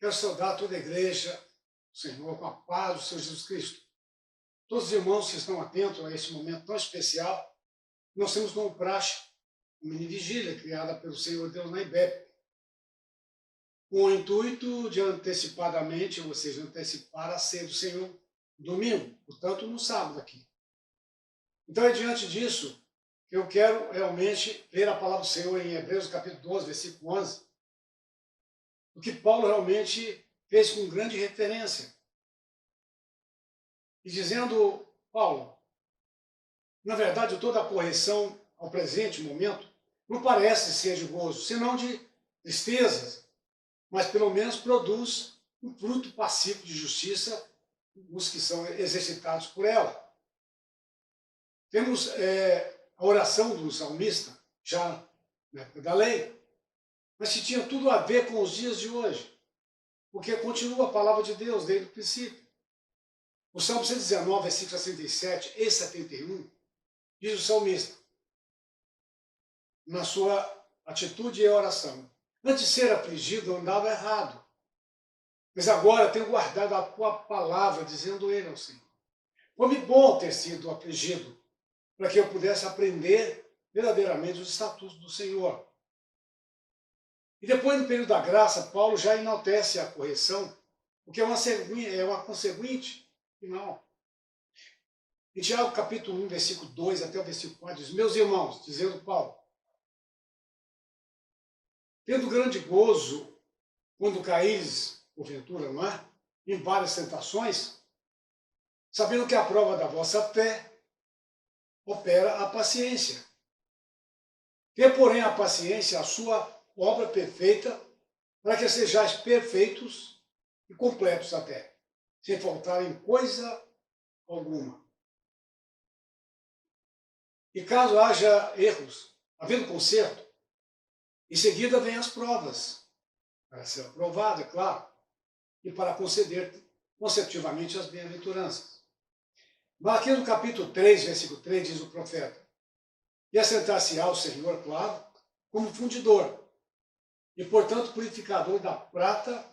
Quero saudar toda a igreja, Senhor, com a paz do Senhor Jesus Cristo. Todos os irmãos que estão atentos a este momento tão especial, nós temos como praxe uma mini vigília criada pelo Senhor Deus na IBEP, com o intuito de antecipadamente, ou seja, antecipar a ceia do Senhor domingo, portanto no sábado aqui. Então é diante disso que eu quero realmente ler a palavra do Senhor em Hebreus capítulo 12, versículo 11, o que Paulo realmente fez com grande referência. E dizendo, Paulo, na verdade toda a correção ao presente momento não parece ser de gozo, senão de tristezas, mas pelo menos produz um fruto pacífico de justiça os que são exercitados por ela. Temos a oração do salmista, já na época da lei, mas que tinha tudo a ver com os dias de hoje, porque continua a palavra de Deus desde o princípio. O Salmo 119, versículos 67 e 71, diz o salmista, na sua atitude e oração, antes de ser afligido, eu andava errado, mas agora tenho guardado a tua palavra, dizendo ele ao Senhor. Foi-me bom ter sido afligido, para que eu pudesse aprender verdadeiramente os estatutos do Senhor. E depois, no período da graça, Paulo já enaltece a correção, porque é uma conseguinte final. Em Tiago capítulo 1, versículo 2 até o versículo 4, diz, meus irmãos, dizendo Paulo, tendo grande gozo quando caíres, porventura, não é? Em várias tentações, sabendo que a prova da vossa fé opera a paciência. Ter, porém, a paciência, a sua obra perfeita, para que sejais perfeitos e completos até, sem faltar em coisa alguma. E caso haja erros, havendo conserto, em seguida vêm as provas, para ser aprovado, é claro, e para conceder consecutivamente as bem-aventuranças. Malaquias no capítulo 3, versículo 3, diz o profeta, e assentar-se-á o Senhor, claro, como fundidor, e portanto purificador da prata,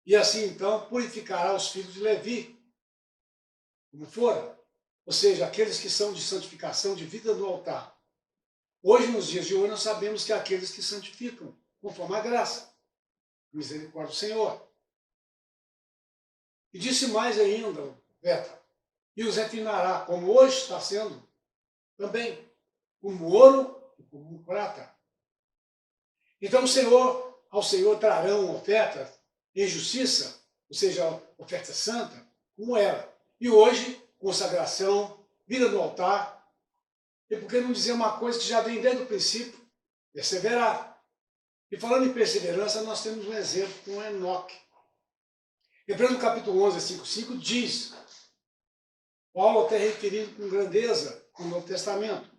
e assim então purificará os filhos de Levi, como fora, ou seja, aqueles que são de santificação de vida no altar. Hoje, nos dias de hoje, nós sabemos que aqueles que santificam, conforme a graça, a misericórdia do Senhor. E disse mais ainda, o profeta, e os refinará, como hoje está sendo, também, como ouro e como prata. Então ao Senhor trarão ofertas em justiça, ou seja, oferta santa, como era. E hoje, consagração, vida no altar, e por que não dizer uma coisa que já vem desde o princípio, perseverar. E falando em perseverança, nós temos um exemplo com Enoque. Hebreus no capítulo 11, versículo 5, diz, Paulo até referido com grandeza no Novo Testamento,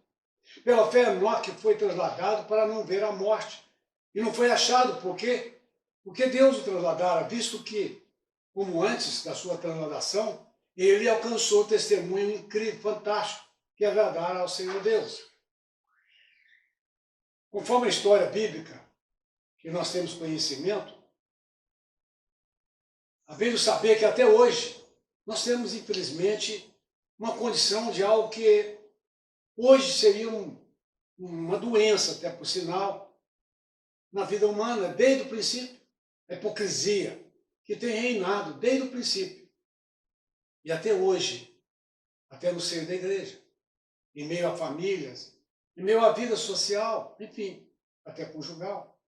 pela fé Enoque foi trasladado para não ver a morte, e não foi achado, por quê? Porque Deus o trasladara, visto que, como antes da sua transladação, ele alcançou testemunho incrível, fantástico, que agradara ao Senhor Deus. Conforme a história bíblica, que nós temos conhecimento, havendo saber que até hoje nós temos, infelizmente, uma condição de algo que hoje seria uma doença, até por sinal, na vida humana, desde o princípio, a hipocrisia, que tem reinado desde o princípio, e até hoje, até no seio da igreja, em meio a famílias, em meio à vida social, enfim, até conjugal,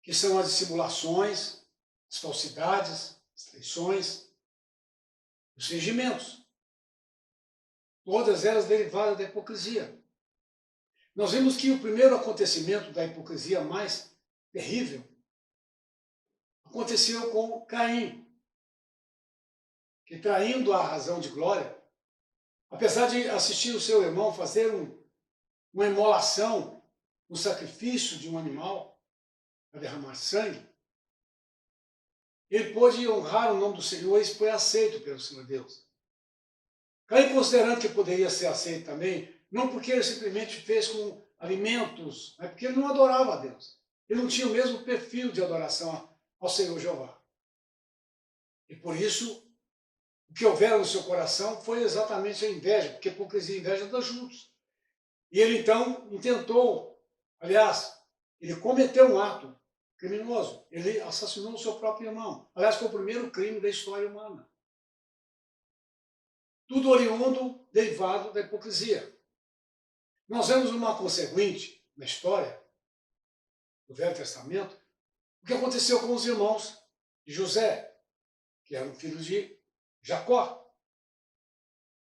que são as dissimulações, as falsidades, as traições, os fingimentos, todas elas derivadas da hipocrisia. Nós vimos que o primeiro acontecimento da hipocrisia mais terrível aconteceu com Caim, que traindo a razão de glória, apesar de assistir o seu irmão fazer uma imolação, um sacrifício de um animal para derramar sangue, ele pôde honrar o nome do Senhor e isso foi aceito pelo Senhor Deus. Caim, considerando que poderia ser aceito também, não porque ele simplesmente fez com alimentos, mas porque ele não adorava a Deus. ele não tinha o mesmo perfil de adoração ao Senhor Jeová. E por isso, o que houvera no seu coração foi exatamente a inveja, porque hipocrisia e inveja andam juntos. E ele então intentou, aliás, ele cometeu um ato criminoso. Ele assassinou o seu próprio irmão. Aliás, foi o primeiro crime da história humana. Tudo oriundo, derivado da hipocrisia. Nós vemos uma consequente na história do Velho Testamento, o que aconteceu com os irmãos de José, que eram filhos de Jacó.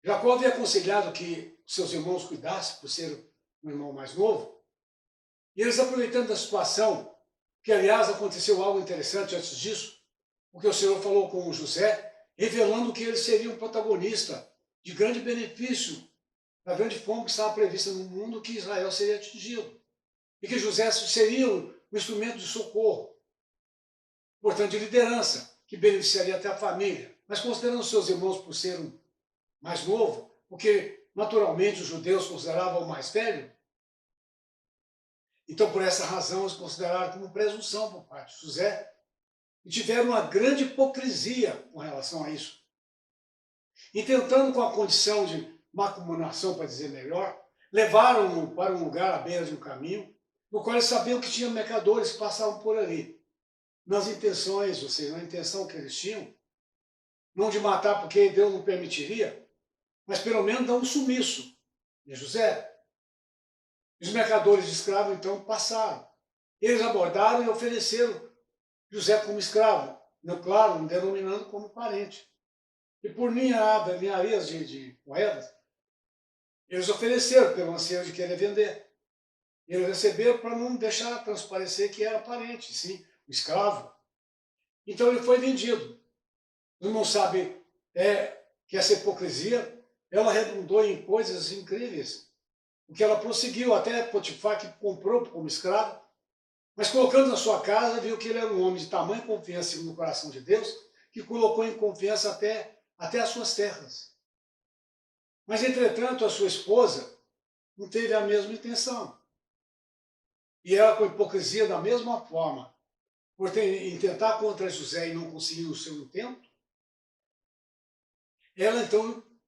Jacó havia aconselhado que seus irmãos cuidassem, por ser um irmão mais novo, e eles, aproveitando da situação, que aliás aconteceu algo interessante antes disso, porque o Senhor falou com José, revelando que ele seria um protagonista de grande benefício, da grande fome que estava prevista no mundo, que Israel seria atingido, e que José seria um instrumento de socorro, portanto de liderança, que beneficiaria até a família. Mas considerando seus irmãos por ser um mais novo, porque naturalmente os judeus consideravam o mais velho, então por essa razão eles consideraram como presunção por parte de José, e tiveram uma grande hipocrisia com relação a isso. E tentando, com a condição de macumunação, para dizer melhor, levaram-no para um lugar à beira de um caminho, no qual eles sabiam que tinha mercadores que passavam por ali. Nas intenções, ou seja, na intenção que eles tinham, não de matar porque Deus não permitiria, mas pelo menos dar um sumiço de José. Os mercadores de escravos, então, passaram. Eles abordaram e ofereceram José como escravo, não, claro, denominando como parente. E por ninharias de moedas, eles ofereceram pelo anseio de querer vender. Eles receberam para não deixar transparecer que era parente, sim, o escravo. Então ele foi vendido. Todo mundo sabe que essa hipocrisia, ela redundou em coisas incríveis. Porque ela prosseguiu até Potifar, que comprou como escravo, mas colocando na sua casa, viu que ele era um homem de tamanha confiança segundo o coração de Deus, que colocou em confiança até as suas terras. Mas, entretanto, a sua esposa não teve a mesma intenção. E ela, com hipocrisia, da mesma forma, em tentar contra José e não conseguir o seu intento,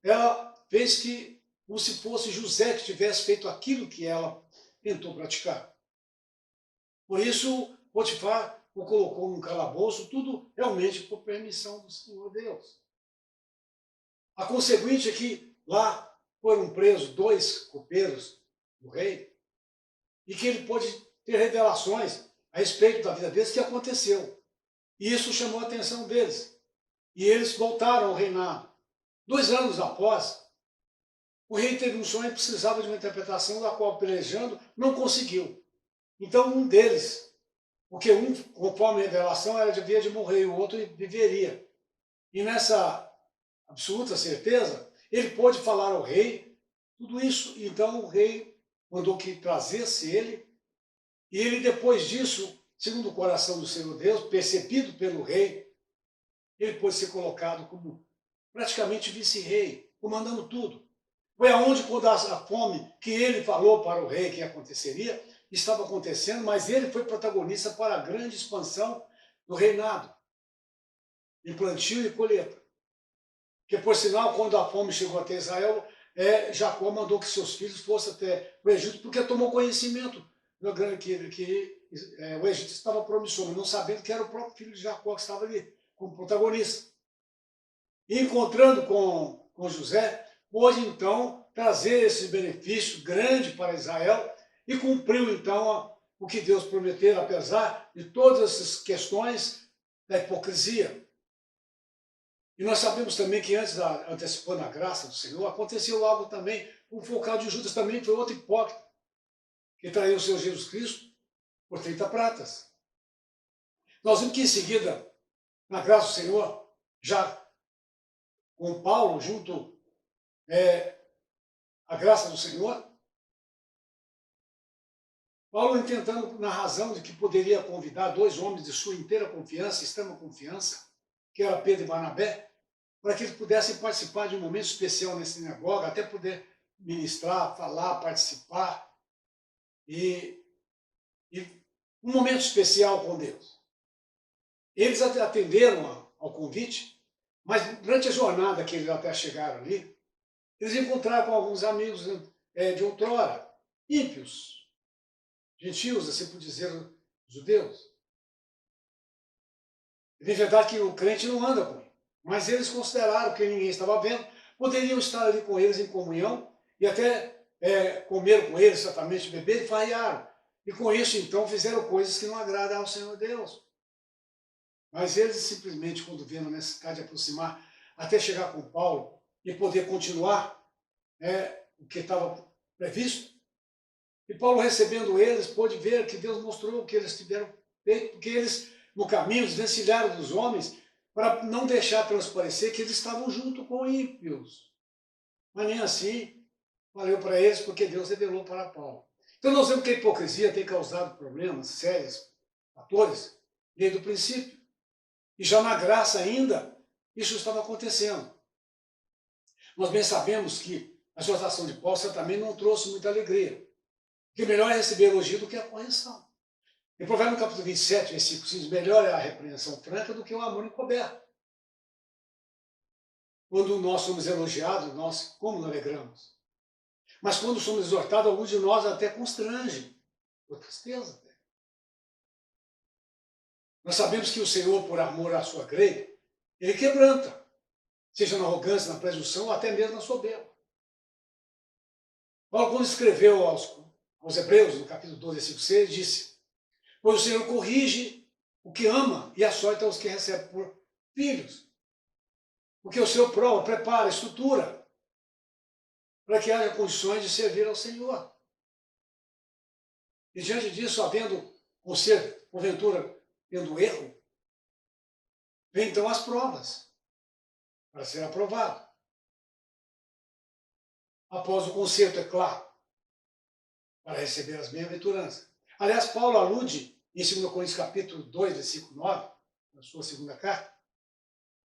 ela fez que, como se fosse José que tivesse feito aquilo que ela tentou praticar. Por isso, Potifar o colocou num calabouço, tudo realmente por permissão do Senhor Deus. A consequente é que lá foram presos 2 copeiros do rei, e que ele pôde ter revelações a respeito da vida deles que aconteceu. E isso chamou a atenção deles. E eles voltaram ao reinado. 2 anos após, o rei teve um sonho e precisava de uma interpretação, da qual, pelejando, não conseguiu. Então um deles, porque um, conforme a revelação, devia de morrer e o outro viveria. E nessa absoluta certeza, ele pôde falar ao rei tudo isso. Então o rei mandou que trazesse ele, e ele, depois disso, segundo o coração do Senhor Deus, percebido pelo rei, ele pôde ser colocado como praticamente vice-rei, comandando tudo. Foi aonde, quando a fome que ele falou para o rei que aconteceria, estava acontecendo, mas ele foi protagonista para a grande expansão do reinado, em plantio e colheita. Que, por sinal, quando a fome chegou até Israel, Jacó mandou que seus filhos fossem até o Egito, porque tomou conhecimento que o Egito estava promissor, não sabendo que era o próprio filho de Jacó que estava ali, como protagonista. E encontrando com José, pôde então trazer esse benefício grande para Israel e cumpriu então o que Deus prometeu, apesar de todas essas questões da hipocrisia. E nós sabemos também que antes antecipando a graça do Senhor, aconteceu algo também, o focal de Judas também foi outro hipócrita, que traiu o Senhor Jesus Cristo por 30 pratas. Nós vimos que em seguida, na graça do Senhor, já com Paulo junto à graça do Senhor, Paulo intentando, na razão de que poderia convidar 2 homens de sua inteira confiança, extrema confiança, que era Pedro e Barnabé, para que eles pudessem participar de um momento especial nesse sinagoga, até poder ministrar, falar, participar. E um momento especial com Deus. Eles até atenderam ao convite, mas durante a jornada que eles até chegaram ali, eles encontraram com alguns amigos de outrora, ímpios, gentios, assim por dizer, judeus. É verdade que o crente não anda com ele, mas eles consideraram que ninguém estava vendo, poderiam estar ali com eles em comunhão e até comeram com eles, certamente beberam e farrearam. E com isso, então, fizeram coisas que não agradam ao Senhor Deus. Mas eles simplesmente, quando viram a necessidade de aproximar, até chegar com Paulo e poder continuar o que estava previsto, e Paulo recebendo eles, pôde ver que Deus mostrou o que eles tiveram feito, porque eles, no caminho, desvencilharam dos homens para não deixar transparecer que eles estavam junto com ímpios. Mas nem assim valeu para eles, porque Deus revelou para Paulo. Então nós vemos que a hipocrisia tem causado problemas sérios, fatores, desde o princípio. E já na graça ainda, isso estava acontecendo. Nós bem sabemos que a exortação de Paulo certamente não trouxe muita alegria. Porque melhor é receber elogio do que a correção. Em Provérbios no capítulo 27, versículo 5, melhor é a repreensão franca do que o amor encoberto. Quando nós somos elogiados, nós como nos alegramos. Mas quando somos exortados, alguns de nós até constrangem, por tristeza. Nós sabemos que o Senhor, por amor à sua grei, ele quebranta, seja na arrogância, na presunção, ou até mesmo na soberba. Paulo, quando escreveu aos Hebreus, no capítulo 12, versículo 6, disse: pois o Senhor corrige o que ama e açoita os que recebem por filhos. Porque o Senhor prova, prepara, estrutura, para que haja condições de servir ao Senhor. E diante disso, havendo conserto, porventura, tendo erro, vem então as provas, para ser aprovado. Após o conserto, é claro, para receber as bem-aventuranças. Aliás, Paulo alude em 2 Coríntios capítulo 2, versículo 9, na sua segunda carta,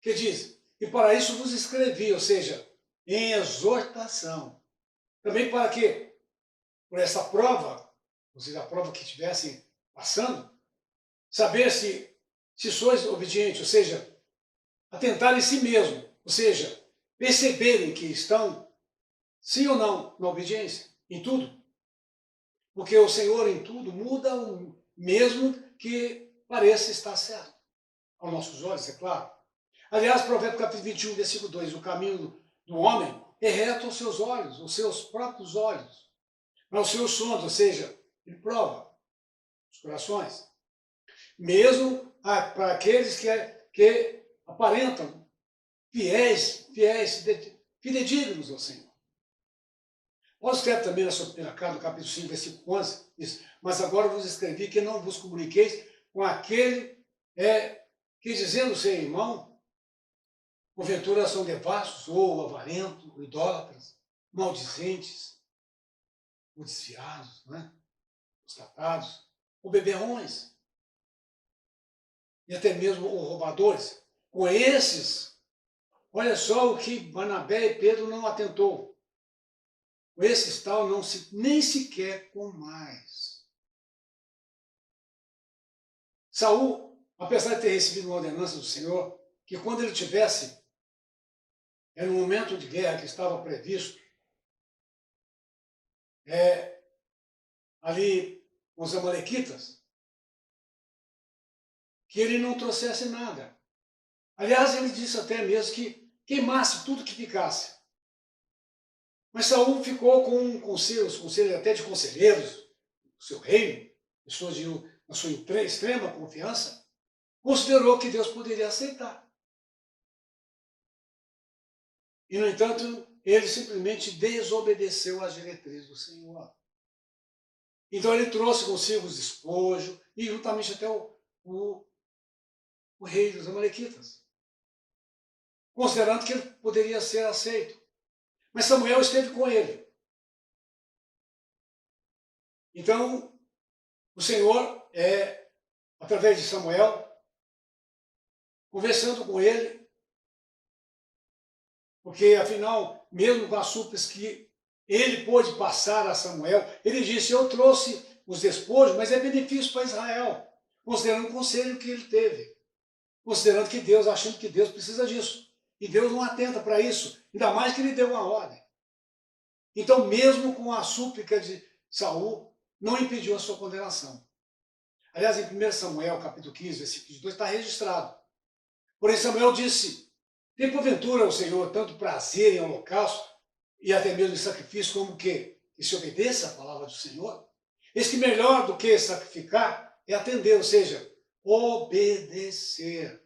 que diz: e para isso vos escrevi, ou seja, em exortação. Também para que, por essa prova, ou seja, a prova que estivessem passando, saber se sois obedientes, ou seja, atentar em si mesmo, ou seja, perceberem que estão, sim ou não, na obediência, em tudo. Porque o Senhor em tudo muda o mesmo que pareça estar certo. Aos nossos olhos, é claro. Aliás, Provérbios capítulo 21, versículo 2, o caminho do homem é reto aos seus olhos, aos seus próprios olhos. Mas os seus sonhos, ou seja, ele prova os corações. Mesmo para aqueles que aparentam fiéis, fidedignos ao Senhor. Paulo escreve também na sua primeira carta, no capítulo 5, versículo 11, diz: mas agora vos escrevi que não vos comuniqueis com aquele que, dizendo ser irmão, porventura são devassos, ou avarentos, ou idólatras, maldizentes, ou desfiados, os tratados, ou beberrões, e até mesmo ou roubadores. Com esses, olha só o que Barnabé e Pedro não atentou. Com esses tal nem sequer com mais. Saul, apesar de ter recebido uma ordenança do Senhor, que quando ele tivesse, no momento de guerra que estava previsto, ali com os amalequitas, que ele não trouxesse nada. Aliás, ele disse até mesmo que queimasse tudo que ficasse. Mas Saul ficou com conselhos até de conselheiros do seu reino, pessoas na sua extrema confiança, considerou que Deus poderia aceitar. E, no entanto, ele simplesmente desobedeceu às diretrizes do Senhor. Então ele trouxe consigo os despojos e juntamente até o rei dos amalequitas, considerando que ele poderia ser aceito. Mas Samuel esteve com ele. Então, o Senhor, através de Samuel, conversando com ele, porque, afinal, mesmo com as súplicas que ele pôde passar a Samuel, ele disse: eu trouxe os despojos, mas é benefício para Israel, considerando o conselho que ele teve, considerando que Deus, achando que Deus precisa disso. E Deus não atenta para isso, ainda mais que ele deu uma ordem. Então, mesmo com a súplica de Saul, não impediu a sua condenação. Aliás, em 1 Samuel, capítulo 15, versículo 22, está registrado. Porém, Samuel disse: tem porventura o Senhor tanto prazer em holocausto e até mesmo em sacrifício, como que se obedeça a palavra do Senhor? Eis que melhor do que sacrificar é atender, ou seja, obedecer.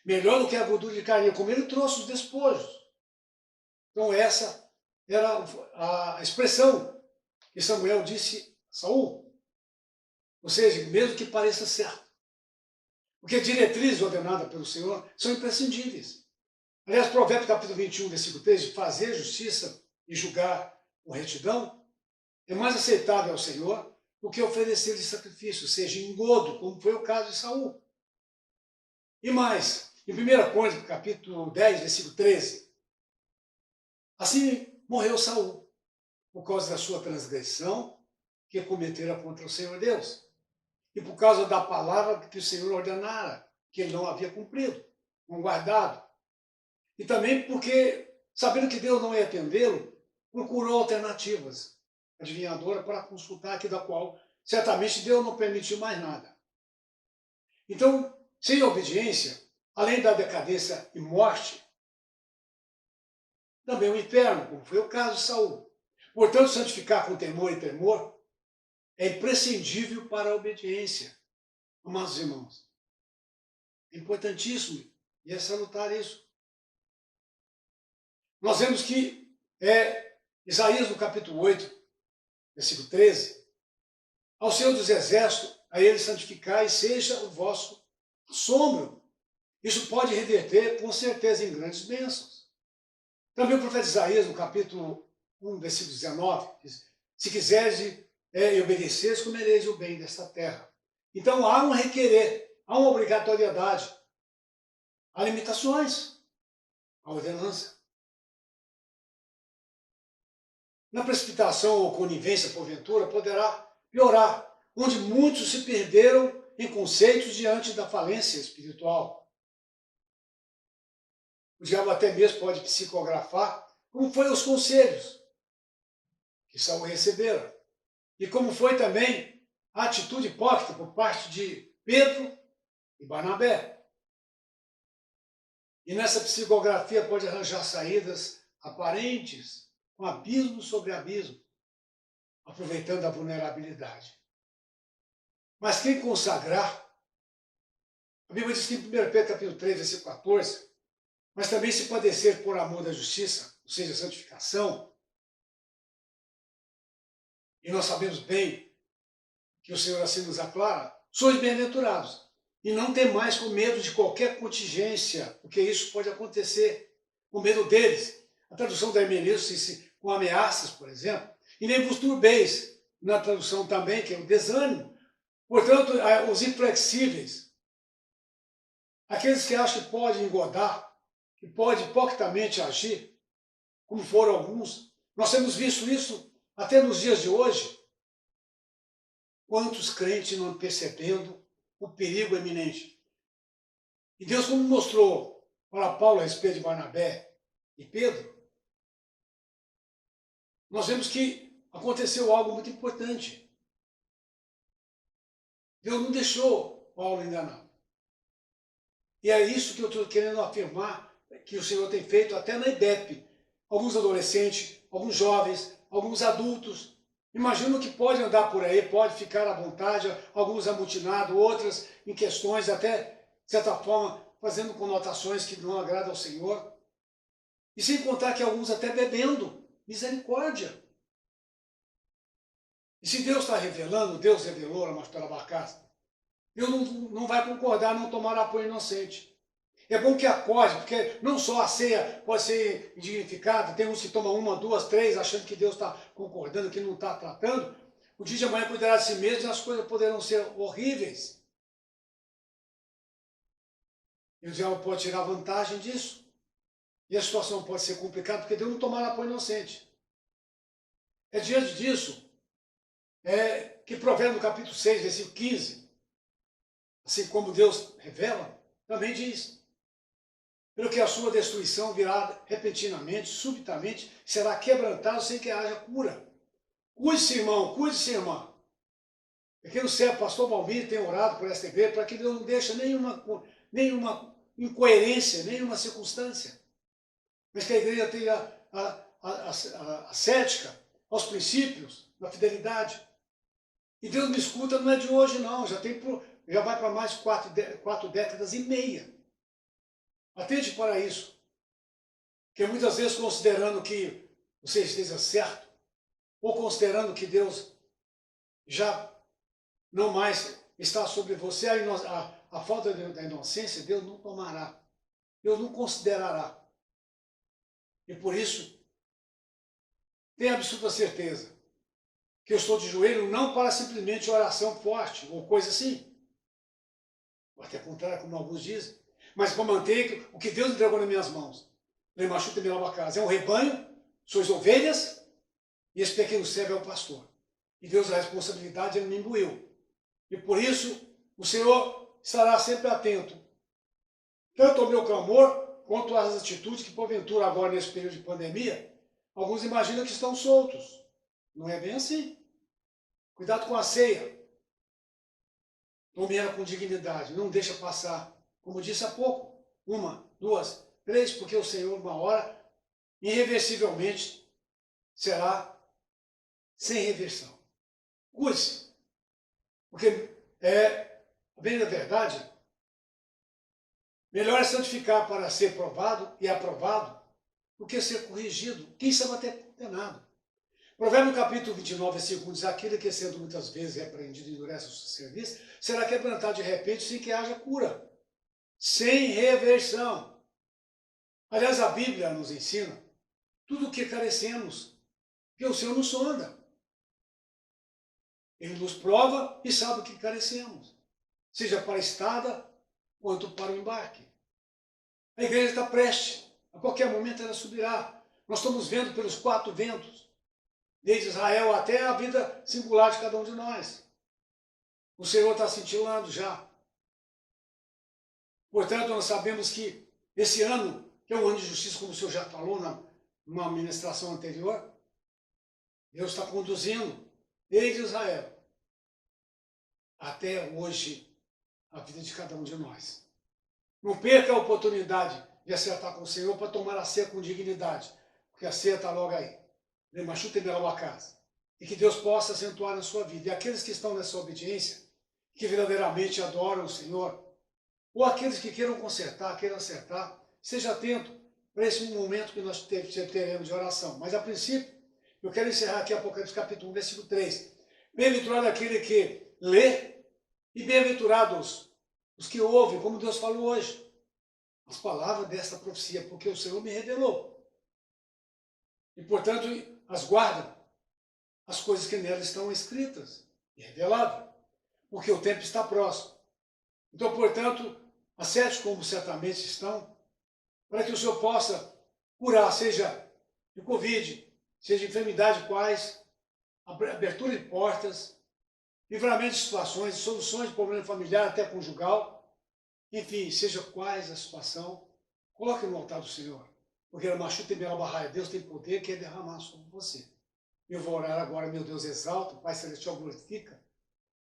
Melhor do que a gordura de carne, como ele trouxe os despojos. Então essa era a expressão que Samuel disse a Saul. Ou seja, mesmo que pareça certo. Porque diretrizes ordenadas pelo Senhor são imprescindíveis. Aliás, Provérbios capítulo 21, versículo 3, de fazer justiça e julgar com retidão, é mais aceitável ao Senhor do que oferecer-lhe sacrifício, seja engodo, como foi o caso de Saul. E mais, em 1 Crônicas, capítulo 10, versículo 13, assim morreu Saul, por causa da sua transgressão que cometera contra o Senhor Deus, e por causa da palavra que o Senhor ordenara, que ele não havia cumprido, não guardado. E também porque, sabendo que Deus não ia atendê-lo, procurou alternativas adivinhadoras para consultar, que da qual certamente Deus não permitiu mais nada. Então, sem obediência, além da decadência e morte, também o inferno, como foi o caso de Saul. Portanto, santificar com temor e tremor é imprescindível para a obediência, amados irmãos. É importantíssimo e é salutar isso. Nós vemos que Isaías, no capítulo 8, versículo 13, ao Senhor dos Exércitos, a ele santificar e seja o vosso assombro. Isso pode reverter, com certeza, em grandes bênçãos. Também o profeta Isaías, no capítulo 1, versículo 19, diz: se quiseres e obedeceres, comereis o bem desta terra. Então há um requerer, há uma obrigatoriedade, há limitações, há ordenança. Na precipitação ou conivência, porventura, poderá piorar, onde muitos se perderam em conceitos diante da falência espiritual. O diabo até mesmo pode psicografar como foram os conselhos que Saul recebera, e como foi também a atitude hipócrita por parte de Pedro e Barnabé. E nessa psicografia pode arranjar saídas aparentes, com abismo sobre abismo, aproveitando a vulnerabilidade. Mas quem consagrar, a Bíblia diz que em 1 Pedro capítulo 3, versículo 14, mas também se padecer por amor da justiça, ou seja, santificação, e nós sabemos bem que o Senhor assim nos aclara, sois bem-aventurados, e não tem mais com medo de qualquer contingência, porque isso pode acontecer, com medo deles. A tradução da Hermenêutica diz com ameaças, por exemplo, e nem vos turbeis, na tradução também, que é o desânimo. Portanto, os inflexíveis, aqueles que acham que podem engodar, que podem hipocritamente agir, como foram alguns, nós temos visto isso até nos dias de hoje. Quantos crentes não percebendo o perigo eminente? E Deus, como mostrou para Paulo a respeito de Barnabé e Pedro, nós vemos que aconteceu algo muito importante. Deus não deixou Paulo enganado. E é isso que eu estou querendo afirmar, que o Senhor tem feito até na IDEP. Alguns adolescentes, alguns jovens, alguns adultos. Imagino que pode andar por aí, pode ficar à vontade, alguns amotinados, outras em questões até, de certa forma, fazendo conotações que não agradam ao Senhor. E sem contar que alguns até bebendo. Misericórdia. E se Deus está revelando, Deus revelou a Mastela Barcaça, Deus não vai concordar, não tomará por inocente. É bom que acorde, porque não só a ceia pode ser dignificada, tem uns que tomam uma, duas, três, achando que Deus está concordando, que não está tratando. O dia de amanhã cuidará de si mesmo e as coisas poderão ser horríveis. E o diabo pode tirar vantagem disso. E a situação pode ser complicada, porque Deus não tomará por inocente. É diante disso que Provérbios no capítulo 6, versículo 15, assim como Deus revela, também diz: pelo que a sua destruição virá repentinamente, subitamente, será quebrantado sem que haja cura. Cuide-se, irmão, cuide-se, irmã. Aqui no céu, o pastor Balmir tem orado por esta igreja para que Deus não deixe nenhuma incoerência, nenhuma circunstância. Mas que a igreja tenha a cética aos princípios da fidelidade. E Deus me escuta, não é de hoje não, já vai para mais de 4 décadas e meia. Atente para isso. Porque muitas vezes considerando que você esteja certo, ou considerando que Deus já não mais está sobre você, a falta da inocência, Deus não tomará, Deus não considerará. E por isso, tenha absoluta certeza que eu estou de joelho não para simplesmente oração forte ou coisa assim, ou até contrário, como alguns dizem, mas para manter o que Deus entregou nas minhas mãos. Lemachuta Mirabacás é um rebanho, sois ovelhas, e esse pequeno servo é o pastor. E Deus, a responsabilidade, ele me imbuiu. E por isso, o Senhor estará sempre atento, tanto ao meu clamor, quanto às atitudes que, porventura, agora, nesse período de pandemia, alguns imaginam que estão soltos. Não é bem assim. Cuidado com a ceia. Tome ela com dignidade, não deixa passar. Como disse há pouco, 1, 2, 3, porque o Senhor, uma hora, irreversivelmente, será sem reversão. Cuide-se. Porque, bem na verdade, melhor é santificar para ser provado e aprovado do que ser corrigido. Quem sabe até condenado. Provérbio no capítulo 29, versículo 1 diz: aquele que sendo muitas vezes repreendido endurece o seu serviço, será quebrantado de repente sem que haja cura. Sem reversão. Aliás, a Bíblia nos ensina tudo o que carecemos, que o Senhor nos sonda. Ele nos prova e sabe o que carecemos, seja para a estada, quanto para o embarque. A igreja está prestes, a qualquer momento ela subirá. Nós estamos vendo pelos 4 ventos, desde Israel até a vida singular de cada um de nós. O Senhor está cintilando já. Portanto, nós sabemos que esse ano, que é um ano de justiça, como o Senhor já falou numa ministração anterior, Deus está conduzindo desde Israel até hoje a vida de cada um de nós. Não perca a oportunidade de acertar com o Senhor para tomar a ceia com dignidade, porque a ceia está logo aí. Lemachuta Mirabacás. E que Deus possa acentuar na sua vida. E aqueles que estão nessa obediência, que verdadeiramente adoram o Senhor, ou aqueles que queiram consertar, queiram acertar, seja atento para esse momento que nós teremos de oração. Mas a princípio, eu quero encerrar aqui Apocalipse capítulo 1, versículo 3. Bem-aventurado aquele que lê e bem-aventurados os que ouvem, como Deus falou hoje, as palavras desta profecia, porque o Senhor me revelou. E, portanto, as guardam, as coisas que nelas estão escritas e reveladas, porque o tempo está próximo. Então, portanto, acerte como certamente estão, para que o Senhor possa curar, seja de Covid, seja de enfermidade quais, abertura de portas, livramento de situações, soluções de problema familiar, até conjugal, enfim, seja quais a situação, coloque no altar do Senhor, porque Deus tem poder que é derramar sobre você. Eu vou orar agora, meu Deus, exalta, Pai Celestial, glorifica,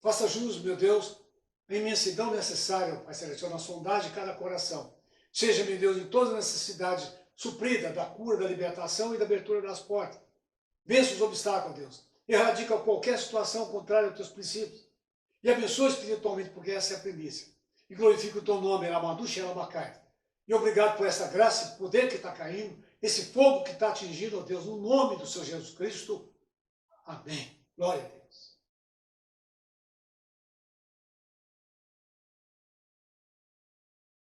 faça jus, meu Deus, a imensidão necessária, Pai Celestial, na sondagem de cada coração. Seja, meu Deus, em todas as necessidades suprida da cura, da libertação e da abertura das portas. Vença os obstáculos, Deus. Erradica qualquer situação contrária aos teus princípios. E abençoe espiritualmente, porque essa é a primícia. E glorifica o teu nome, Ramadush Elabacai. E obrigado por essa graça e poder que está caindo, esse fogo que está atingindo, ó Deus, no nome do Senhor Jesus Cristo. Amém. Glória a Deus.